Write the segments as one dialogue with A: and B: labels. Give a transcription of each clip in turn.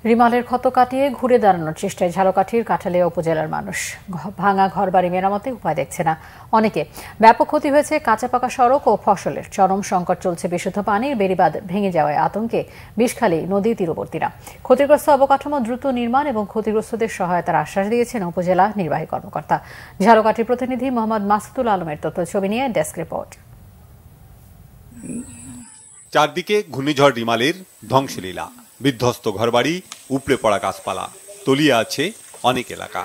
A: রিমালের ক্ষত কাটিয়ে ঘুরে দাঁড়ানোর চেষ্টায় ঝালকাঠির কাঠালিয়া উপজেলার মানুষ। ভাঙা ঘরবাড়ি মেরামতে উপায় দেখছে না অনেকে। ব্যাপক ক্ষতি হয়েছে কাঁচা পাকা সড়ক ও ফসলের। চরম সংকট চলছে বিশুদ্ধ পানির। বেড়িবাঁধ ভেঙে যাওয়ায় আতঙ্কে বিষখালী নদী তীরবর্তীরা। ক্ষতিগ্রস্ত অবকাঠামো দ্রুত নির্মাণ এবং ক্ষতিগ্রস্তদের সহায়তার আশ্বাস দিয়েছেন উপজেলা নির্বাহী কর্মকর্তা। ঝালকাঠির প্রতিনিধি মোহাম্মদ মাসুদুল আলমের তথ্য ছবি নিয়ে ডেস্ক রিপোর্ট।
B: চারদিকে ঘূর্ণিঝড় রিমালের ধ্বংসলীলা, বিধ্বস্ত ঘরবাড়ি, উপড়ে পড়া গাছপালা, তলিয়ে আছে অনেক এলাকা।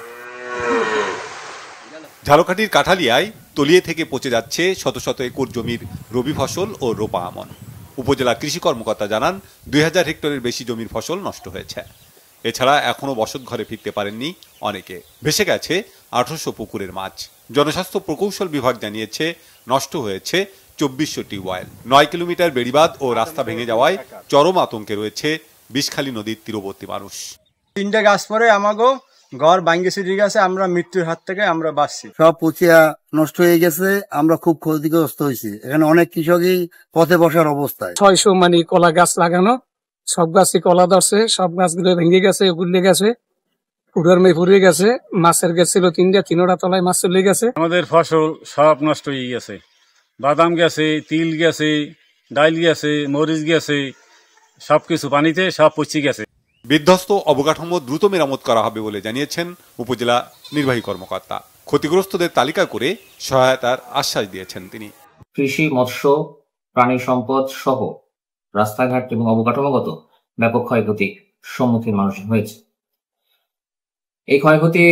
B: ঝালকাঠির কাঠালিয়ায় তলিয়ে থেকে পচে যাচ্ছে শত শত একর জমির রবি ফসল ও রোপা আমন। উপজেলা কৃষি কর্মকর্তা জানান 2000 হেক্টরের বেশি জমির ফসল নষ্ট হয়েছে। এছাড়া এখনো বসত ঘরে ফিরতে পারেননি অনেকে। ভেসে গেছে 1800 পুকুরের মাছ। জনস্বাস্থ্য প্রকৌশল বিভাগ জানিয়েছে নষ্ট হয়েছে 2400 টিউবওয়েল। 9 কিলোমিটার বেড়িবাঁধ ও রাস্তা ভেঙে যাওয়ায় চরম আতঙ্কে রয়েছে বিষখালী নদীর তীরবর্তী মানুষ।
C: 3টে গাছ পরে আমাগো ঘর ভাঙ্গেছে, ঠিক আছে, আমরা মৃত্যুর হাত থেকে আমরা বাঁচছি।
D: সব পচিয়া নষ্ট হয়ে গেছে, আমরা খুব ক্ষতিগ্রস্ত হয়েছি। এখানে অনেক কৃষকই পথে বসার অবস্থায়।
E: 600 কলা গাছ লাগানো, সব গাছই কলা ধরছে, সব গাছগুলো ভেঙে গেছে, গুলে গেছে, পুকুর মেয়ে ফুরিয়ে গেছে। মাছের গাছ ছিল 3টা তলায় মাছ চলে গেছে।
F: আমাদের ফসল সব নষ্ট হয়ে গেছে। বাদাম গেছে, তিল গেছে, ডাইল গেছে, মরিচ গেছে, সবকিছু পানিতে সব পচে গেছে।
B: বিধ্বস্ত অবকাঠামো দ্রুত মেরামত করা হবে বলে জানিয়েছেন উপজেলা নির্বাহী কর্মকর্তা। ক্ষতিগ্রস্তদের তালিকা করে সহায়তার আশ্বাস দিয়েছেন তিনি।
G: কৃষি, মৎস্য, প্রাণী সম্পদ সহ রাস্তাঘাট এবং অবকাঠামোগত ব্যাপক ক্ষয়ক্ষতির সম্মুখীন মানুষ হয়েছে। এই ক্ষয়ক্ষতি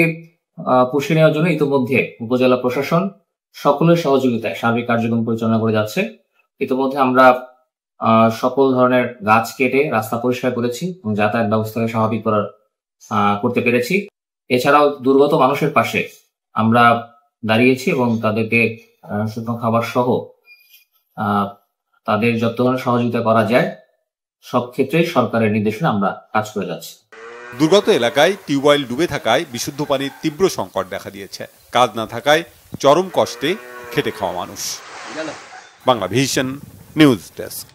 G: পুষিয়ে নেওয়ার জন্য ইতিমধ্যে উপজেলা প্রশাসন সকলের সহযোগিতায় সার্বিক কার্যক্রম পরিচালনা করে যাচ্ছে। ইতিমধ্যে আমরা সকল ধরনের গাছ কেটে রাস্তা পরিষ্কার করেছি এবং যাতায়াত ব্যবস্থাকে স্বাভাবিক করতে পেরেছি। এছাড়াও দুর্গত মানুষের পাশে আমরা দাঁড়িয়েছি এবং তাদেরকে শুকনো খাবার সহ তাদের যত ধরনের সহযোগিতা করা যায় সব ক্ষেত্রেই সরকারের নির্দেশনা আমরা কাজ করে যাচ্ছি।
B: দুর্গত এলাকায় টিউবওয়েল ডুবে থাকায় বিশুদ্ধ পানির তীব্র সংকট দেখা দিয়েছে। কাজ না থাকায় চরম কষ্টে খেটে খাওয়া মানুষ। Bangla vision news desk.